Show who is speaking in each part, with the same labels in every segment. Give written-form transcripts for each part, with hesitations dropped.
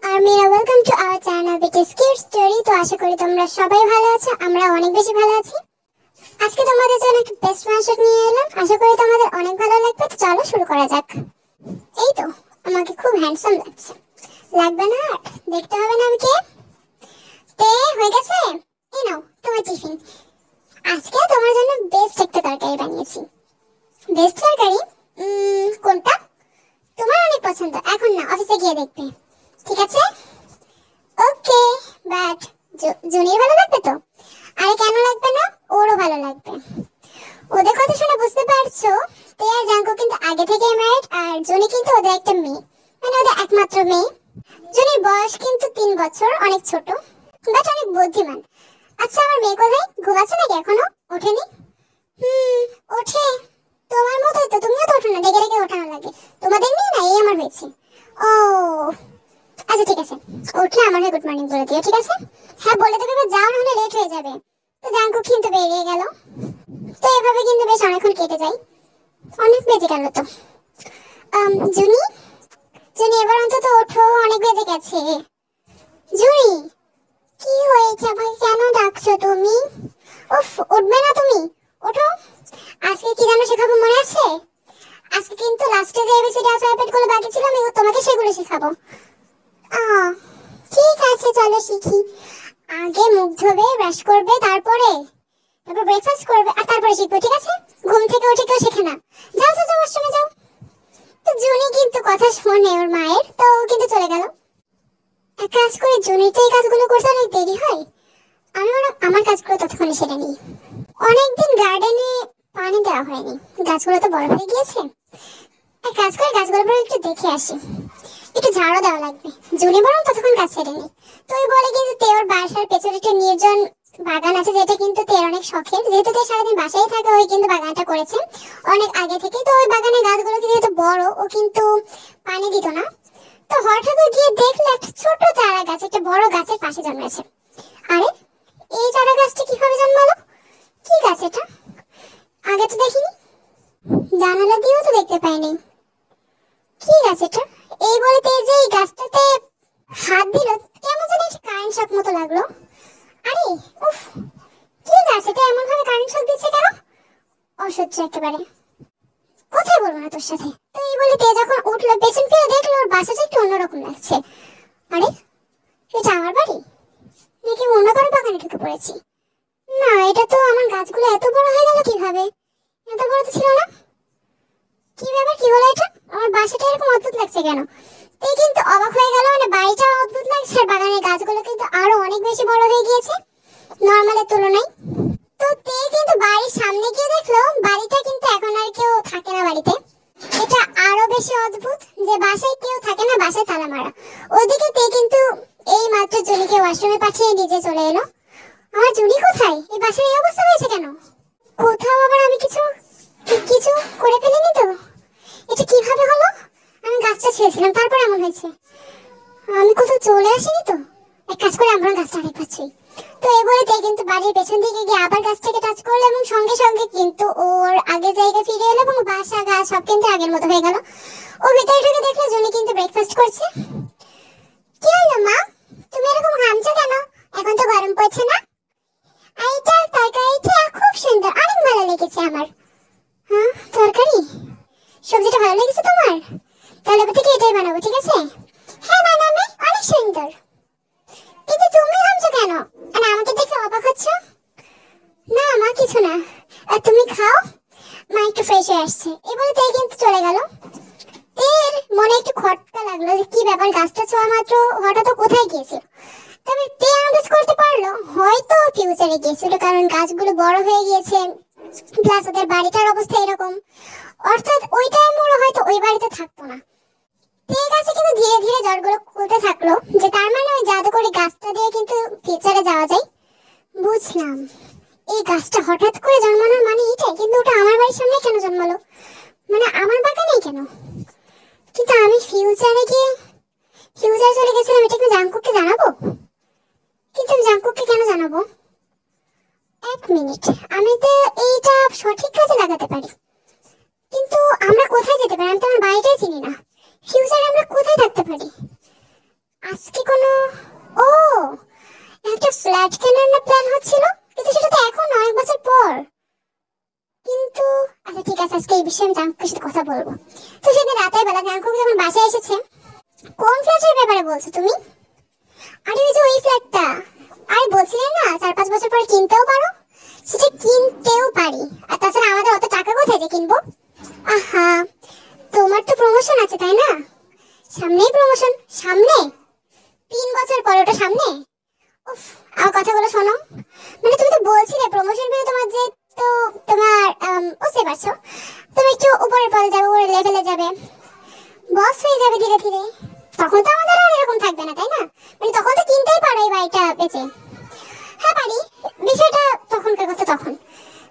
Speaker 1: আর্মিরা, welcome to our channel BTS kids story. তো আশা করি তোমরা সবাই ভালো আছো, আমরা অনেক বেশি ভালো আছি। আজকে তোমাদের জন্য একটা বেস্ট ওয়ান নিয়ে এলাম, আশা করি তোমাদের অনেক ভালো লাগবে। তো চলো শুরু করা যাক। এই তো আমাকে খুব হ্যান্ডসাম লাগছে, লাগবে না? আর দেখতে হবে না আমি কে। তে হয়ে গেছে, এই নাও তোমার টিফিন। আজকে তোমার জন্য বেস্ট একটা তরকারি বানিয়েছি। বেস্ট তরকারি কোনটা তোমার অনেক পছন্দ, এখন না অফিসে গিয়ে দেখবে, ঠিক আছে? ওকে, বাট জুনির ভালো লাগবে তো? আরে কেন লাগবে না, ওরও ভালো লাগবে। ওদের কথা শুনে বুঝতে পারছো তে আর জাঙ্কু কিন্তু আগে থেকেই ম্যারিড, আর জুনি কিন্তু ওদের একটা মেয়ে, মানে ওদের একমাত্র মেয়ে। জুনির বয়স কিন্তু 3 বছর, অনেক ছোট বাট অনেক বুদ্ধিমান। আচ্ছা, আমার মেয়ে কোথায়, ঘুমাচ্ছে নাকি এখনো? ওঠেনি? ওঠে তোমার মতোই তো, তুমিও তো ওঠো না, ডেকে ডেকে ওঠানো লাগে। তোমাদের মেয়ে না, এই আমার হয়েছে। ও আচ্ছা ঠিক আছে, উঠলে আমার হয়ে গুড মর্নিং বলে দিও, ঠিক আছে? হ্যাঁ বলে দেবে, যাও না হলে লেট হয়ে যাবে। তো জাঙ্কু কিন্তু বেরিয়ে গেল। তো এভাবে কিন্তু বেশ অনেকক্ষণ কেটে যায়, অনেক বেজে গেল। তো জুনি, জুনি এবার অন্তত ওঠো, অনেক বেজে গেছে। জুনি কি হয়েছে, আমাকে কেন ডাকছো তুমি? উফ, উঠবে না তুমি? ওঠো। আজকে কি জানো শেখাবো, মনে আছে? আজকে কিন্তু লাস্টে যে এবিসিডি অ্যালফাবেট গুলো বাকি ছিল, আমি তোমাকে সেগুলো শেখাবো। ঠিক আছে, চলো শিখি। আগে মুখ ধোবে, ব্রাশ করবে, তারপর ব্রেকফাস্ট করবে, আর তারপরে শিখবে, ঠিক আছে? ঘুম থেকে উঠে কেউ শেখে না। যাও যাও যাও, ওয়াশরুমে যাও। তো জুনি কিন্তু কথা শোনে ওর মায়ের, তো ও কিন্তু চলে গেল। এক কাজ করে, জুনির তো এই কাজগুলো করতে অনেক দেরি হয়, আমি আমার কাজগুলো ততক্ষণে সেরে নিই। অনেকদিন গার্ডেনে পানি দেওয়া হয়নি, গাছগুলো তো বড় হয়ে গিয়েছে। এক কাজ করে গাছগুলো পরে একটু দেখে আসি, একটু ঝাড়ও দেওয়া লাগবে। জুনি বরং ততক্ষণ কাজ সেরে নেই। তো ওই বলে কিন্তু তেওর বাসার পেছনে একটা নির্জন বাগান আছে, যেটা কিন্তু তের অনেক শখের। যেহেতু তে সারাদিন বাসায় থাকে, ওই কিন্তু বাগানটা করেছে অনেক আগে থেকে। তো ওই বাগানের গাছগুলো যেহেতু বড়, ও কিন্তু পানি দিত না। তো হঠাৎ গিয়ে দেখলে একটা ছোট চারা গাছ একটা বড় গাছের পাশে জন্মেছে। আরে এই চারা গাছটা কিভাবে জন্মালো? কি গাছ এটা, আগে তো দেখিনি, জানালা দিয়েও তো দেখতে পাইনি। কি গাছ এটা? এই বলে তে যে এই গাছটাতে হাত দিল, কেমন যেন একটা কারেন্ট শক মতো লাগলো। আরে উফ, কি গাছ এটা, এমন ভাবে কারেন্ট শক দিচ্ছে কেন? অসহ্য একেবারে, কোথায় বলবো না তোর সাথে। তো এই বলে তে যখন উঠলো, পেছন ফিরে দেখলো ওর বাসাটা একটু অন্যরকম লাগছে। আরে এটা আমার বাড়ি নাকি অন্য কারো বাগানে ঢুকে পড়েছি? না, এটা তো আমার গাছগুলো এত বড় হয়ে গেল কিভাবে? এত বড় তো ছিল না। কি ব্যাপার, কি হলো এটা? আমার বাসাটা এরকম অদ্ভুত লাগছে কেন? তুই কিন্তু অবাক হয়ে গেল, মানে বাড়িটা অদ্ভুত লাগছে আর বাগানের গাছগুলো কিন্তু আরো অনেক বেশি বড় হয়ে গিয়েছে নরমালের তুলনায়। তো তে কিন্তু বাড়ির সামনে গিয়ে দেখলো বাড়িটা কিন্তু এখন আর কেউ থাকে না বাড়িতে। এটা আরো বেশি অদ্ভুত যে বাসায় কেউ থাকে না, বাসায় তালা মারা। ওদিকে তে কিন্তু এই মাত্র জুনিকে ওয়াশরুমে পাঠিয়ে নিজে চলে এলো। আমার জুনি কোথায়, এই বাসার এই অবস্থা হয়েছে কেন? কোথাও আবার আমি কিছু কিছু করে ফেলিনি তো? এটা কিভাবে হলো? আমি গাছটা ছেড়েছিলাম, তারপর এমন হয়েছে। আমি কোথাও চলে আসিনি তো? এক কাজ করে আমরা গাছটা আরেকবার ছুঁই। তো এই বলে কিন্তু বাড়ির পেছন দিকে গিয়ে আবার গাছটাকে টাচ করলো, এবং সঙ্গে সঙ্গে কিন্তু ওর আগের জায়গায় ফিরে এলো, এবং বাসা গাছ সব কিন্তু আগের মতো হয়ে গেল। ও ভিতরে ঢুকে দেখলো জুনি কিন্তু ব্রেকফাস্ট করছে। কি হলো মা, তুমি এরকম ঘামছো কেন? এখন তো গরম পড়ছে না? এইটা তরকারিটা খুব সুন্দর, অনেক ভালো লেগেছে আমার। হ্যাঁ তরকারি, সবজিটা ভালো লেগেছে তোমার? তাহলে এবার থেকে এটাই বানাবো, ঠিক আছে? হ্যাঁ বানাবে, অনেক সুন্দর। কিন্তু তুমি ভাবছো কেন, মানে আমাকে দেখে অবাক হচ্ছ? না মা, কিছু না। আর তুমি খাও, মা একটু ফ্রেশ হয়ে আসছে। এবারে তাই কিন্তু চলে গেল। এর মনে একটু খটকা লাগলো যে কি ব্যাপার, গাছটা ছোঁয়া মাত্র হঠাৎ কোথায় গিয়েছিল। তবে তে আন্দাজ করতে পারলো হয়তো ফিউচারে গিয়েছিল, কারণ গাছগুলো বড় হয়ে গিয়েছে, প্লাস ওদের বাড়িটার অবস্থা এরকম। অর্থাৎ ওই টাইমে ওরা হয়তো ওই বাড়িতে থাকতো না। ঠিক আছে, কিন্তু ধীরে ধীরে জটগুলো খুলতে থাকলো, যে তার মানে ওই জাদুকরি গাছটা দিয়ে কিন্তু ফিউচারে যাওয়া যায়। বুঝলাম, এই গাছটা হঠাৎ করে জন্মানোর মানে এটাই। কিন্তু ওটা আমার বাড়ির সামনে কেন জন্মালো, মানে আমার বাগানেই কেন? কিন্তু আমি ফিউচারে চলে গেছিলাম, এটা কি জাঙ্কুককে জানাবো? কিন্তু আমি জাঙ্কুককে কেন জানাবো? এক মিনিট, আমি তো এইটা সঠিক কাজে লাগাতে পারি। কিন্তু আমরা কোথায় যেতে পারি? আমি তো আমার বাড়িটাই চিনি না। ফিউচারে আমরা কোথায় থাকতে পারি? আজকে ফ্ল্যাট কেনার না প্ল্যান হচ্ছিল, কিন্তু সেটা তো এখন অনেক বছর পর। কিন্তু আচ্ছা ঠিক আছে, আজকে এই বিষয়ে আমি জাঙ্কুকের সাথে কথা বলবো। তো সেদিন রাতের বেলা জাঙ্কুক যখন বাসায় এসেছে, কোন ফ্ল্যাটের ব্যাপারে বলছো তুমি? আরে ওই যে ওই ফ্ল্যাটটা। আরে বলছিলেন না 4-5 বছর পরে কিনতেও পারো। সেটা কিনতেও পারি, আর তাছাড়া আমাদের অত টাকা কোথায় যে কিনবো? আহা, তোমার তো প্রমোশন আছে তাই না? সামনেই প্রমোশন, সামনে 3 বছর পরে ওটা সামনে। উফ, আমার কথাগুলো শোনো। মানে তুমি তো বলছিলে প্রমোশন পেলে তোমার যে, তো তোমার বুঝতে পারছো, তুমি একটু উপরের পদে যাবে, উপরের লেভেলে যাবে, বস হয়ে যাবে ধীরে ধীরে। তখন তো আমাদের আর এরকম থাকবে না তাই না? মানে তখন তো কিনতেই পারো এই বাড়িটা বেচে। হ্যাঁ পারি, বিষয়টা তখনকার কথা তখন।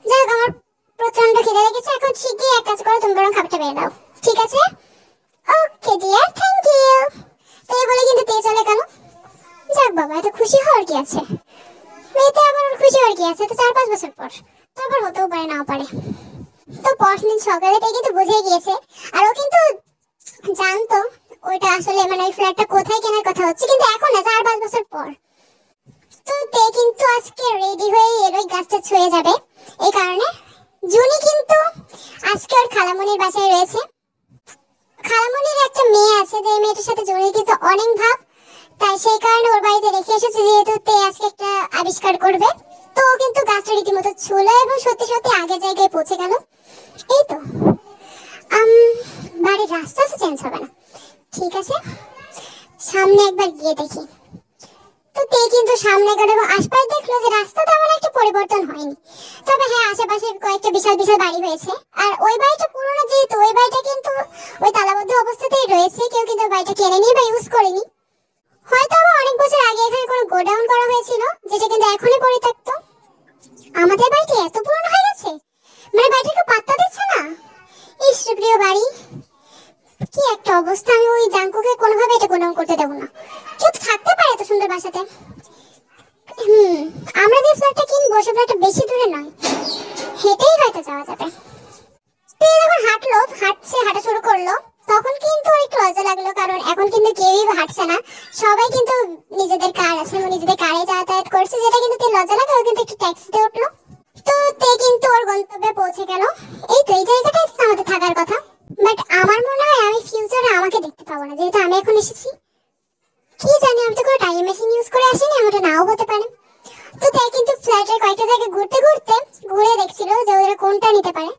Speaker 1: যাই হোক, আমার প্রচন্ড খিদে লেগেছে, এখন শিগগিরই এক কাজ করো, তুমি বরং খাবারটা বেড়ে দাও, ঠিক আছে? Okay dear, thank you. তো এই বলে কিন্তু তে চলে গেল। যাক বাবা, এত খুশি হওয়ার কি আছে? মেয়েতে আবার ওর খুশি হওয়ার কি আছে? তো 4-5 বছর পর তো আবার হতেও পারে, নাও পারে। তো পরদিন সকালে তে কিন্তু বুঝে গিয়েছে, আর ও কিন্তু জানতো ওইটা আসলে মানে ওই ফ্ল্যাটটা কোথায় কেনার কথা হচ্ছে, কিন্তু এখন না, 4-5 বছর পর। তো তে কিন্তু আজকে রেডি হয়ে এর ওই গাছটা ছুঁয়ে যাবে। এই কারণে জুনি কিন্তু আজকে ওর খালামণির বাসায় রয়েছে। খালামণির একটা মেয়ে আছে, যে মেয়েটার সাথে জুনির কিন্তু অনেক ভাব, তাই সেই কারণে ওর বাড়িতে রেখে এসেছে, যেহেতু তে আজকে একটা আবিষ্কার করবে। তো ও কিন্তু গাছটা রীতিমতো ছুঁলো এবং সত্যি সত্যি আগের জায়গায় পৌঁছে গেল। এই তো বাড়ির রাস্তা তো চেঞ্জ হবে না, ঠিক আছে, সামনে একবার গিয়ে দেখি। তো তে কিন্তু সামনে গেল এবং আশপাশ দেখলো যে রাস্তা তেমন একটা পরিবর্তন হয়নি, তবে হ্যাঁ আশেপাশে কয়েকটা বিশাল বিশাল বাড়ি হয়েছে। আর ওই বাড়িটা পুরোনো, যেহেতু ওই বাড়িটা কিন্তু ওই তালাবদ্ধ অবস্থাতেই রয়েছে, কেউ কিন্তু বাড়িটা কেনেনি বা ইউজ করেনি। হয়তো আবার অনেক বছর আগে এখানে কোনো গোডাউন করা হয়েছিল, যেটা কিন্তু এখনই পরিত্যক্ত। আমাদের বাড়িটা এত পুরনো হয়ে গেছে, মানে বাড়িটাকে পাত্তা দিচ্ছে না। ইস প্রিয় বাড়ি, কি একটা অবস্থা! আমি ওই জাঙ্কুকে কোনোভাবে এটা গোডাউন করতে দেবো না। কেউ তো থাকতে পারে এত সুন্দর বাসাতে। আমরা যে ফ্ল্যাটটা কিনবো সে ফ্ল্যাটটা বেশি দূরে নয়, হেঁটেই হয়তো যাওয়া যাবে। তুই যখন হাঁটলো, হাঁটা শুরু করলো, তখন কিন্তু ওই লজ্জা লাগলো, কারণ এখন কিন্তু কেউই হাঁটছে না, সবাই কিন্তু নিজেদের কার আছে, নিজেদের কারে যাতায়াত করছে, যেটা কিন্তু তুই লজ্জা লাগে। ও কিন্তু একটু ট্যাক্সিতে উঠলো। তো তে কিন্তু ওর গন্তব্যে পৌঁছে গেল। এই তো এই জায়গাটাই আমাদের থাকার কথা, বাট আমার মনে হয় আমি ফিউচারে আমাকে দেখতে পাবো না, যেহেতু আমি এখন এসেছি। কি জানি, আমি তো কোনো টাইম মেশিন ইউজ করে আসিনি, আমারটা নাও হতে পারে। তো তাই কিন্তু ফ্ল্যাটের কয়েকটা জায়গায় ঘুরতে ঘুরতে ঘুরে দেখছিল যে ওরা কোনটা নিতে পারে।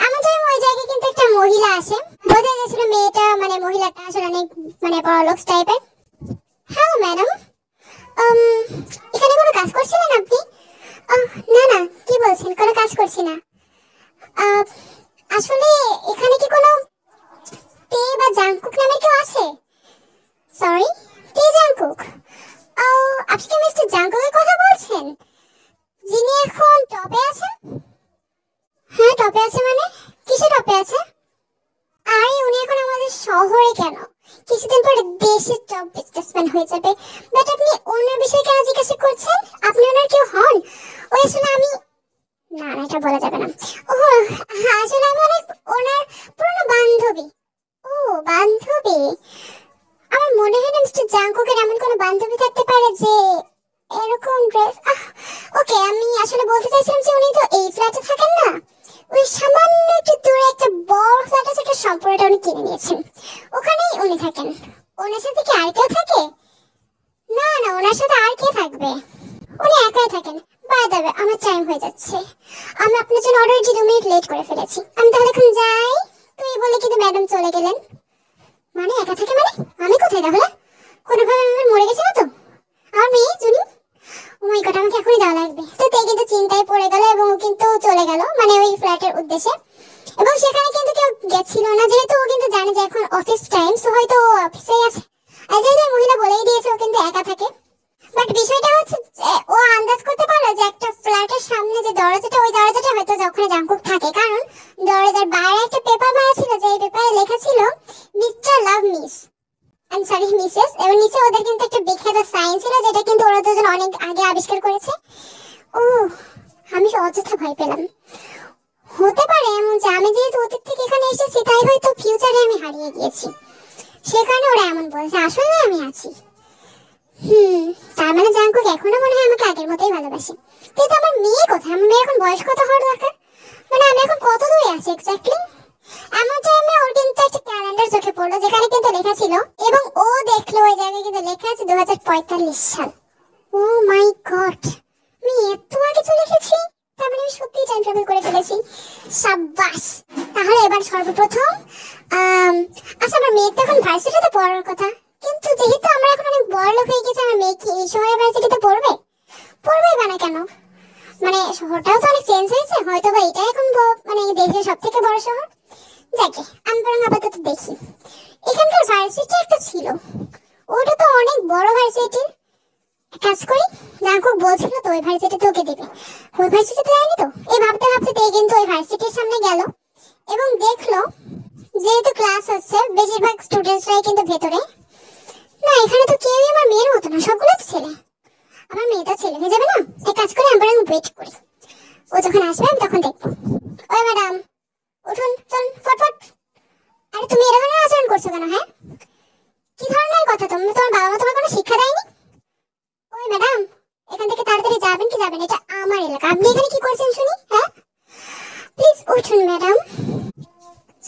Speaker 1: এমন টাইম ওই জায়গায় কিন্তু একটা মহিলা আসে, বোঝা যাচ্ছিল মেয়েটা মানে মহিলাটা আসলে অনেক মানে বড়লোকস টাইপের। হ্যালো ম্যাডাম, এখানে কোনো কাজ করছিলেন আপনি? না না, কি বলছেন, কোনো কাজ করছি না। আসলে এখানে কি কোনো তে বা জাংকুক নামে কেউ আছে? সরি, তে জাংকুক? আপনি কি মিস্টার জাংকুকের কথা বলছেন, যিনি এখন টপে আছেন? হ্যাঁ টপে আছে মানে? কিসে টপে আছে? আরে উনি এখন আমাদের শহরে কেন, কিছুদিন পরে দেশের টপ বিজনেসম্যান হয়ে যাবে। বাট আপনি ওনার বিষয়ে কেন জিজ্ঞাসা করছেন? আপনি ওনার কেউ হন? ওই আসলে আমি, না না এটা বলা যাবে না। ও হ্যাঁ, আসলে আমি অনেক ওনার পুরনো বান্ধবী। ও বান্ধবী? আমার মনে হয় না মিস্টার জাংকুকের এমন কোনো বান্ধবী থাকতে পারে যে এরকম ড্রেস। ওকে, আমি আসলে বলতে চাইছিলাম যে উনি তো এই ফ্ল্যাটে থাকেন না, ওই সামান্য একটু দূরে একটা বড় ফ্ল্যাট আছে, একটা সম্পূর্ণটা উনি কিনে নিয়েছেন, ওখানেই উনি থাকেন। ওনার সাথে কি আর কেউ থাকে? না না, ওনার সাথে আর কে থাকবে, উনি একাই থাকেন। বাই দ্য ওয়ে, আমার টাইম হয়ে যাচ্ছে, আমি আপনার জন্য অলরেডি 2 মিনিট লেট করে ফেলেছি, আমি তাহলে এখন যাই। তো এই বলে কিন্তু ম্যাডাম চলে গেলেন। মানে একা থাকে মানে? আমি কোথায় তাহলে? কোনোভাবে আমি মরে গেছি না তো? আর মেয়ে জুনি, ও মাই গড, আমাকে এখনই যাওয়া লাগবে। তো তে কিন্তু চিন্তায় পড়ে গেল এবং ও কিন্তু চলে গেল মানে ওই ফ্ল্যাটের উদ্দেশ্যে। এবং সেখানে কিন্তু কেউ গেছিল না, যেহেতু ও কিন্তু জানে যে এখন অফিস টাইম, সো হয়তো ও অফিসেই আছে। আর যেহেতু মহিলা বলেই দিয়েছে ও কিন্তু একা থাকে। বাট বিষয়টা হচ্ছে ও আন্দাজ করতে পারলো যে একটা ফ্ল্যাটের সামনে যে দরজাটা, ওই দরজাটা হয়তো ওখানে জাংকুক থাকে, কারণ দরজার বাইরে একটা পেপার মারা ছিল, যে পেপারে লেখা ছিল মিস্টার লাভ মিস, আমি সরি মিসেস, এবং নিচে ওদের কিন্তু একটা বিখ্যাত সাইন ছিল, যেটা কিন্তু ওরা দুজন অনেক আগে আবিষ্কার করেছে। ও, আমি অযথা ভয় পেলাম। হতে পারে এমন যে আমি যেহেতু অতীত থেকে এখানে এসেছি, তাই হয়তো ফিউচারে আমি হারিয়ে গিয়েছি, সে কারণে ওরা এমন বলছে, আসলে আমি আছি। হুম, তার মানে জাঙ্কুক এখনো মনে হয় আমাকে আগের মতোই ভালোবাসে। কিন্তু আমার মেয়ে কোথায়? আমার মেয়ে এখন বয়স কত হওয়ার দরকার? মানে আমি এখন কত দূরে আছি এক্স্যাক্টলি? এমন টাইমে ওর কিন্তু একটা ক্যালেন্ডার চোখে পড়লো যেখানে কিন্তু লেখা ছিল, এবং ও দেখলো ওই জায়গায় কিন্তু লেখা আছে 2045 সাল। ও মাই গড, আমি এত আগে চলে এসেছি। তার মানে আমি সত্যি টাইম ট্রাভেল করে ফেলেছি। সাব্বাস। তাহলে এবার সর্বপ্রথম আচ্ছা, আমার মেয়ে তো এখন ভার্সিটিতে পড়ার কথা, কিন্তু যেহেতু আমরা এখন অনেক বড় লোক হয়ে গেছি, আমার মেয়ে কি এই শহরের ভার্সিটিতে পড়বে? পড়বে বা না কেন? মানে শহরটাও তো অনেক চেঞ্জ হয়েছে, হয়তো বা এটা এখন মানে দেশের সব থেকে বড় শহর। যাকে আমি বরং আপাতত দেখি। এখানকার ভার্সিটি একটা ছিল, ওটা তো অনেক বড় ভার্সিটি। কাজ করি, জাঙ্কুক বলছিল তো ওই ভার্সিটিতে ওকে দেবে। ওই ভার্সিটিতে যায়নি তো, এই ভাবতে ভাবতে তে কিন্তু ওই ভার্সিটির সামনে গেল এবং দেখলো যেহেতু ক্লাস হচ্ছে বেশিরভাগ স্টুডেন্টসরাই কিন্তু ভেতরে। না, এখানে তো কেউই আমার মেয়ের মতো না, সবগুলো তো ছেলে। আমার মেয়েটা ছেলে হয়ে যাবে না? এক কাজ করে আমরা ওয়েট করি, ও যখন আসবে আমি তখন দেখবো। ওই ম্যাডাম, উঠুন, চলুন ফটফট। আরে তুমি এরকম আচরণ করছো কেন? হ্যাঁ, কি ধরনের কথা? তুমি, তোমার বাবা মা তোমার কোনো শিক্ষা দেয়নি? ওই ম্যাডাম, এখান থেকে তাড়াতাড়ি যাবেন কি যাবেন? এটা আমার এলাকা, আপনি এখানে কি করছেন শুনি? হ্যাঁ, প্লিজ উঠুন ম্যাডাম।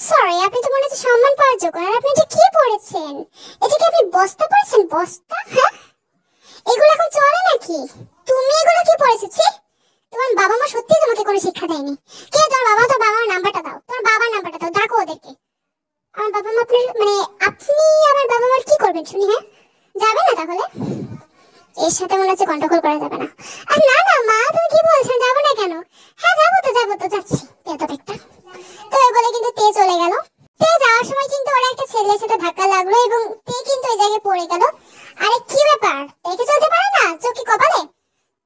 Speaker 1: সরি, আপনি তো মনে হচ্ছে সম্মান পাওয়ার যোগ্য। আর আপনি এটা কি পড়েছেন? এটা কি আপনি বস্তা পড়েছেন? বস্তা? হ্যাঁ, এগুলো এখন চলে নাকি? তুমি এগুলো কি পড়েছো? ছি, তোমার বাবা মা সত্যি তোমাকে কোনো শিক্ষা দেয়নি। কে তোমার বাবা? তো বাবার নাম্বারটা দাও, তোমার বাবার নাম্বারটা দাও, ডাকো ওদেরকে। আমার বাবা মা আপনার মানে আপনি আমার বাবা মার কি করবেন শুনি? হ্যাঁ, যাবে না তাহলে? এর সাথে মনে হচ্ছে গন্ডগোল করা যাবে না। আর না না মা, তুমি কি বলছেন? যাবো না কেন? হ্যাঁ যাবো তো যাচ্ছি। এত একটা তো বলে কিন্তু তে চলে গেল। তে যাওয়ার সময় কিন্তু ওরা একটা ছেলের সাথে ধাক্কা লাগলো এবং তে কিন্তু ওই জায়গায় পড়ে গেল। আরে কি ব্যাপার, দেখে চলতে পারে না? চোখে কপালে?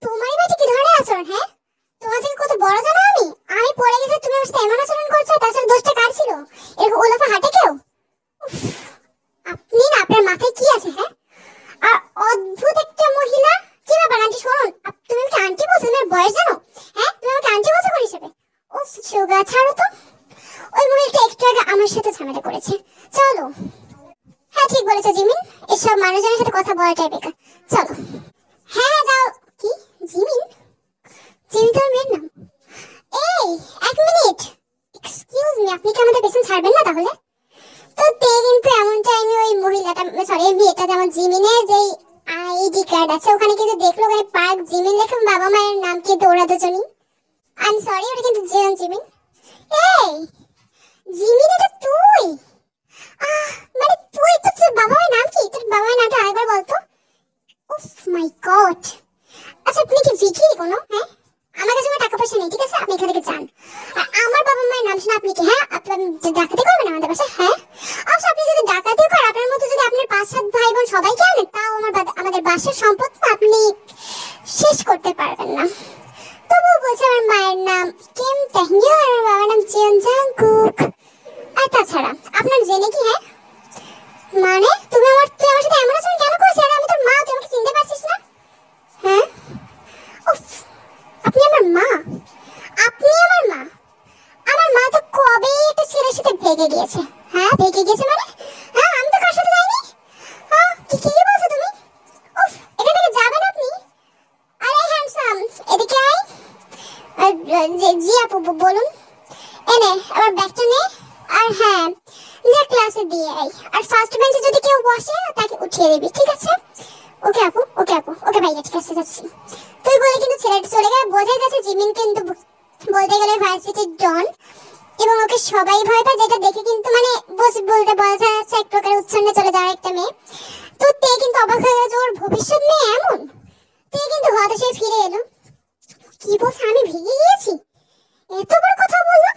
Speaker 1: তোমারই বাড়িতে কি ধরনের আচরণ? হ্যাঁ, তোমার থেকে কত বড় জানো আমি? আমি পড়ে গেছি, তুমি আমার সাথে এমন আচরণ করছো? তাছাড়া দোষটা কার ছিল? এরকম ওলাফা হাঁটে কেউ? উফ, আপনি না, আপনার মাথায় কি আছে? হ্যাঁ, আর অদ্ভুত একটা মহিলা। কি ব্যাপার আন্টি? শুনুন, তুমি আমাকে আন্টি বলছো? তোমার বয়স জানো? হ্যাঁ, তুমি আমাকে আন্টি বলছো কোন হিসেবে? ও সুগা, ছাড়ো তো। ওই মহিলাটা একটু আগে আমার সাথে ঝামেলা করেছে। চলো। হ্যাঁ, ঠিক বলেছো জিমিন, এসব মানুষজনের সাথে কথা বলাটাই বেকার। চলো। হ্যাঁ যাও। কি? জিমিন? জিমিন তোর মেয়ের নাম? এই, এক মিনিট, এক্সকিউজ মি, আপনি কি আমাদের পেছন ছাড়বেন না তাহলে? তো তে কিন্তু এমন টাইমে ওই মহিলাটা, সরি মেয়েটা, যেমন জিমিনের যেই আইডি কার্ড আছে ওখানে কিন্তু দেখলো ওখানে পার্ক জিমিন লেখা, বাবা মায়ের নাম কিন্তু ওরা দুজনই। আই এম সরি, ওটা কিন্তু জিয়ন জিমিন। এই জিমিন, এটা তুই? আহ, মানে তুই তো, তোর বাবা মায়ের নাম কি? তোর বাবা মায়ের নামটা আরেকবার বলতো। উফ মাই গড। আচ্ছা, আপনি কি ভিখিরি কোনো? হ্যাঁ, আমার কাছে কোনো টাকা পয়সা নেই, ঠিক আছে? আপনি এখান থেকে যান। আর আমার বাবা মায়ের নাম শুনে আপনি কি, হ্যাঁ, আপনি ডাকাতি করবেন আমাদের বাসায়? হ্যাঁ, অবশ্য আপনি যদি ডাকাতিও করেন, আপনার মতো যদি আপনার 5-7 ভাই বোন সবাইকে আনেন, তাও আমাদের বাসার সম্পদ আপনি শেষ করতে পারবেন না। তবুও বলছে আমার মায়ের নাম কিম তাহনিও আর আমার বাবার নাম জিয়ন জাংকুক। আর তাছাড়া আপনার জেনে কি? হ্যাঁ, মানে তুই আমার সাথে এমন আচরণ কেন করছিস? আর আমি তোর মা, তুই আমাকে চিনতে পারছিস না? হ্যাঁ, উফ, আপনি আমার মা? আপনি আমার মা? আমার মা তো কবে একটা ছেলের সাথে ভেগে গিয়েছে। হ্যাঁ, ভেগে গিয়েছে মানে? হ্যাঁ, আমি তো কার সাথে যাইনি। হ্যাঁ, কি কি বলছো তুমি? উফ, এখান থেকে যাবেন আপনি? আরে হ্যান্ডসাম, এদিকে আয়। জি আপু, বলুন। এনে আমার ব্যাগটা নে। আর হ্যাঁ, যা ক্লাসে দিয়ে আই। আর ফার্স্ট বেঞ্চে যদি কেউ বসে তাকে উঠিয়ে দিবি, ঠিক আছে? ওকে আপু, ওকে আপু, ওকে ভাইয়া, ঠিক আছে যাচ্ছি। তুই বলে কিন্তু ছেলেটা চলে গেল। বোঝাই যাচ্ছে জিমিন কিন্তু বলতে গেলে ভার্সিটির ডন, এবং ওকে সবাই ভয় পায়, যেটা দেখে কিন্তু মানে বলতে বোঝা যাচ্ছে এক প্রকার উচ্ছন্নে চলে যাওয়ার একটা মেয়ে। তো তে কিন্তু অবাক হয়ে গেছে, ওর ভবিষ্যৎ মেয়ে এমন। তে কিন্তু হতাশায় ফিরে এলো। কি বলছে? আমি ভেগে গিয়েছি? এত বড় কথা বললো?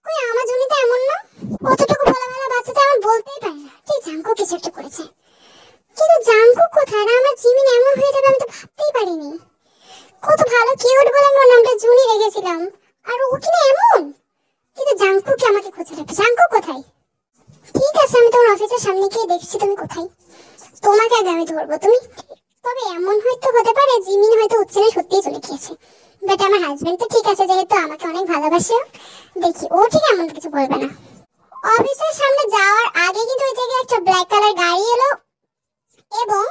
Speaker 1: কই, আমার জন্য তো এমন না। অতটুকু ভোলামেলা বাচ্চাটা এমন বলতেই পারে না। ঠিক, জাঙ্কুক কিছু একটা করেছে। কিন্তু জাঙ্কুক কোথায়? না আমার জিমিন এমন হয়ে যাবে আমি তো ভাবতেই পারিনি। কত ভালো কিউট বলে আমি ওর নামটা জুনি রেখেছিলাম, আর ও কিনা এমন। কিন্তু জাঙ্কুক আমাকে খুঁজে রাখবে। জাঙ্কুক কোথায়? ঠিক আছে, আমি তোমার অফিসের সামনে গিয়ে দেখছি তুমি কোথায়। তোমাকে আগে আমি ধরবো। তুমি, তবে এমন হয়তো হতে পারে জিমিন হয়তো উচ্ছেনে সত্যিই চলে গিয়েছে, বাট আমার হাজবেন্ড তো ঠিক আছে, যেহেতু আমাকে অনেক ভালোবাসে। দেখি ও ঠিক এমন কিছু বলবে না। অফিসের সামনে যাওয়ার আগে কিন্তু ওই জায়গায় একটা ব্ল্যাক কালার গাড়ি এলো এবং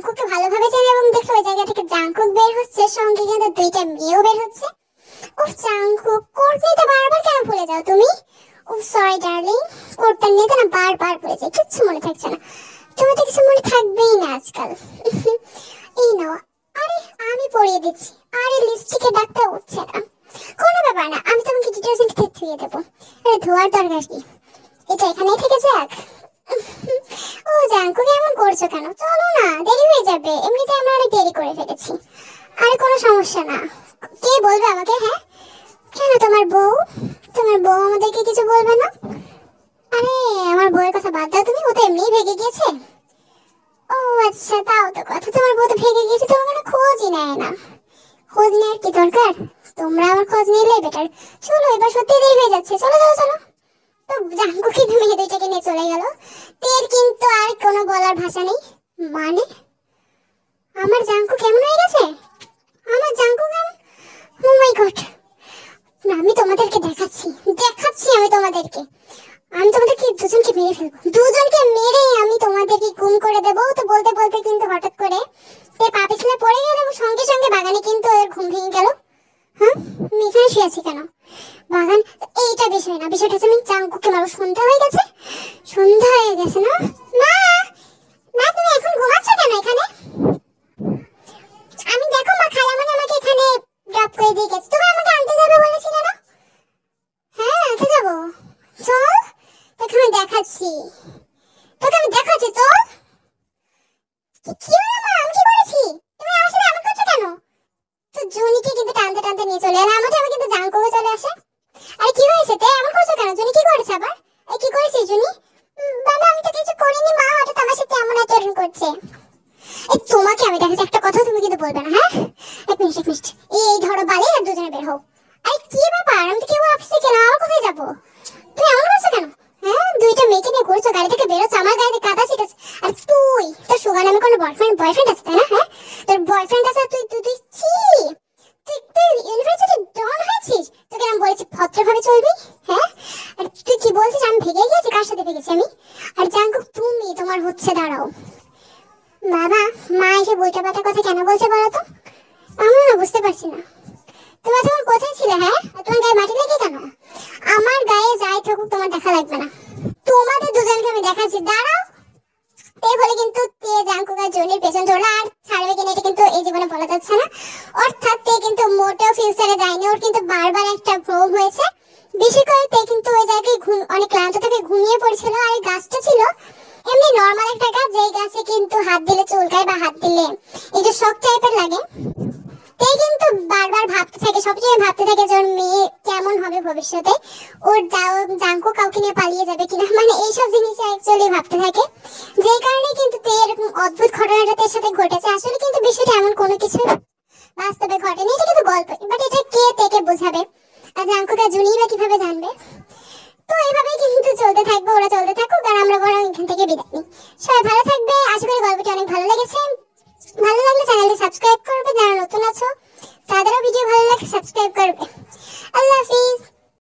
Speaker 1: জাংকুককে ভালোভাবে চেনে এবং দেখলো ওই জায়গা থেকে জাংকুক বের হচ্ছে, সঙ্গে কিন্তু দুইটা মেয়েও বের হচ্ছে। ও জাংকুক, কোট নিতে বারবার কেন ভুলে যাও তুমি? ও সরি ডার্লিং, কোটটা নিতে না বারবার ভুলে যাই, কিচ্ছু মনে থাকছে না। তোমার তো কিছু মনে থাকবেই না আজকাল। এই নাও। আরে আমি পরিয়ে দিচ্ছি। আরে লিপস্টিকের দাগটা উঠছে না, কোনো ব্যাপার না, আমি তোমাকে ডিটারজেন্ট ধুয়ে দেবো। আরে ধোয়ার দরকার কি, এটা এখানেই থেকে যাক। ও জাংকুক এমন করছো কেন? চলো না, দেরি হয়ে যাবে, এমনিতে আমরা অনেক দেরি করে ফেলেছি। আরে কোনো সমস্যা না, কে বলবে আমাকে? হ্যাঁ কেন, তোমার বউ? তোমার বউ আমাদেরকে কিছু বলবে না? আরে আমার বউয়ের কথা বাদ দাও তুমি, ও তো এমনিই ভেগে গিয়েছে। ও আচ্ছা, তাও তো কথা, তোমার বউ তো ভেগে গিয়েছে, তোমার কোনো খোঁজই নেয় না। খোঁজ নেওয়ার কি দরকার, তোমরা আমার খোঁজ নিলে বেটার। চলো এবার সত্যি দেরি হয়ে যাচ্ছে, চলো চলো চলো। তো জাঙ্কুক কিন্তু মেয়ে দুইটাকে নিয়ে চলে গেল। তের কিন্তু আর কোনো বলার ভাষা নেই। মানে আমার জাঙ্কুক কেমন হয়ে গেছে? আমার জাঙ্কুক কেমন? ও মাই গড, না আমি তোমাদেরকে দেখাচ্ছি, দেখাচ্ছি আমি তোমাদেরকে। আমি তোমাদেরকে দুজনকে মেরে ফেলবো, দুজনকে মেরে আমি তোমাদেরকে গুম করে দেবো। তো বলতে বলতে কিন্তু হঠাৎ করে তে পা পিছলে পড়ে গেল এবং সঙ্গে সঙ্গে বাগানে কিন্তু ওর ঘুম ভেঙে গেল। হ্যাঁ আমি এখানে শুয়ে আছি কেন? বাগান এইটা বিষয় না, বিষয়টা হচ্ছে আমি জাঙ্কুককে মারবো। সন্ধ্যা হয়ে গেছে, সন্ধ্যা হয়ে গেছে না? না না, তুমি এখন ঘুমাচ্ছ কেন এখানে? আমি দেখো মা, খালামণি আমাকে এখানে ড্রপ করে দিয়ে গেছে। তুমি আমাকে আনতে যাবে বলেছিলে না? হ্যাঁ আনতে যাবো, চল তোকে আমি দেখাচ্ছি, তোকে আমি দেখাচ্ছি, চল। কি হলো মা, আমি কি করেছি? তুমি আমার সাথে এমন করছো কেন? তো জুনিকে কিন্তু টানতে টানতে নিয়ে চলে এলো আমার, আমি কিন্তু জাঙ্কুকে চলে আসে। আরে কি হয়েছে তে, এমন করছো কেন? জুনি কি করেছে আবার? এই কি করেছিস জুনি? বাবা আমি তো কিছু করিনি মা, হঠাৎ আমার সাথে এমন আচরণ করছে। এই তোমাকে আমি দেখাচ্ছি একটা কথা, তুমি কিন্তু বলবে না, হ্যাঁ? এক মিনিট এক মিনিট, এই ধরো বালি আর দুজনে বের হও। আরে কি ব্যাপার, আমি তো কেউ অফিসে কেন, আর কোথায় যাবো? তুমি এমন করছো কেন? হ্যাঁ দুইটা মেয়েকে নিয়ে ঘুরছো, গাড়ি থেকে বেরোচ্ছ, আমার গাড়িতে কাদা ছিটেছে। আর তুই তোর সুগার নামে কোনো বয়ফ্রেন্ড আছে তাই না? হ্যাঁ তোর বয়ফ্রেন্ড আছে, তুই তুই তুই ছি, তুই তুই ইউনিভার্সিটি ডন হয়েছিস, তোকে আমি বলেছি ভদ্রভাবে চলবি। হ্যাঁ আর তুই কি বলছিস, আমি ভেগে গেছি? কার সাথে ভেগেছি আমি? আর জাঙ্কুক তুমি তোমার হচ্ছে, দাঁড়াও বাবা। মা এসে বইটা পাতার কথা কেন বলছে বলো তো? আমি না বুঝতে পারছি না। তোমার তখন কোথায় ছিলে? হ্যাঁ তোমার গায়ে মাটি লেগে কেন? আমার গায়ে যাই থাকুক তোমার দেখা লাগবে না, তোমাদের দুজনকে আমি দেখাচ্ছি, দাঁড়াও। এই বলে কিন্তু তে জাঙ্কুক আর জুনির পেছন ধরলো, আর ছাড়বে কিনা এটা কিন্তু এই জীবনে বলা যাচ্ছে না। অর্থাৎ তে কিন্তু মোটেও ফিউচারে যায়নি, ওর কিন্তু বারবার একটা ভ্রম হয়েছে। বেশি করে তে কিন্তু ওই জায়গায় অনেক ক্লান্ত থেকে ঘুমিয়ে পড়ছিল। আর এই গাছটা ছিল এমনি নর্মাল একটা গাছ, যেই গাছে কিন্তু হাত দিলে চুলকায় বা হাত দিলে একটু শক টাইপের লাগে। তে কিন্তু বারবার ভাবতে থাকে, সবসময় ভাবতে থাকে যে ওর মেয়ে কেমন হবে ভবিষ্যতে, ওর জাঙ্কুক কাউকে নিয়ে পালিয়ে যাবে কিনা, মানে এইসব জিনিস অ্যাকচুয়ালি ভাবতে থাকে। যেই কারণে কিন্তু তে এরকম অদ্ভুত ঘটনাটা তার সাথে ঘটেছে। আসলে কিন্তু বিষয়টা এমন কোনো কিছু বাস্তবে ঘটেনি, এটা কিন্তু গল্প, বাট এটা কে তেকে বোঝাবে আর জাঙ্কুক আর জুনি বা কিভাবে জানবে? তো এইভাবেই কিন্তু চলতে থাকবে, ওরা চলতে থাকুক আর আমরা বরং এখান থেকে বিদায় নিই। সবাই ভালো থাকবে, আশা করি গল্পটি অনেক ভালো লেগেছে।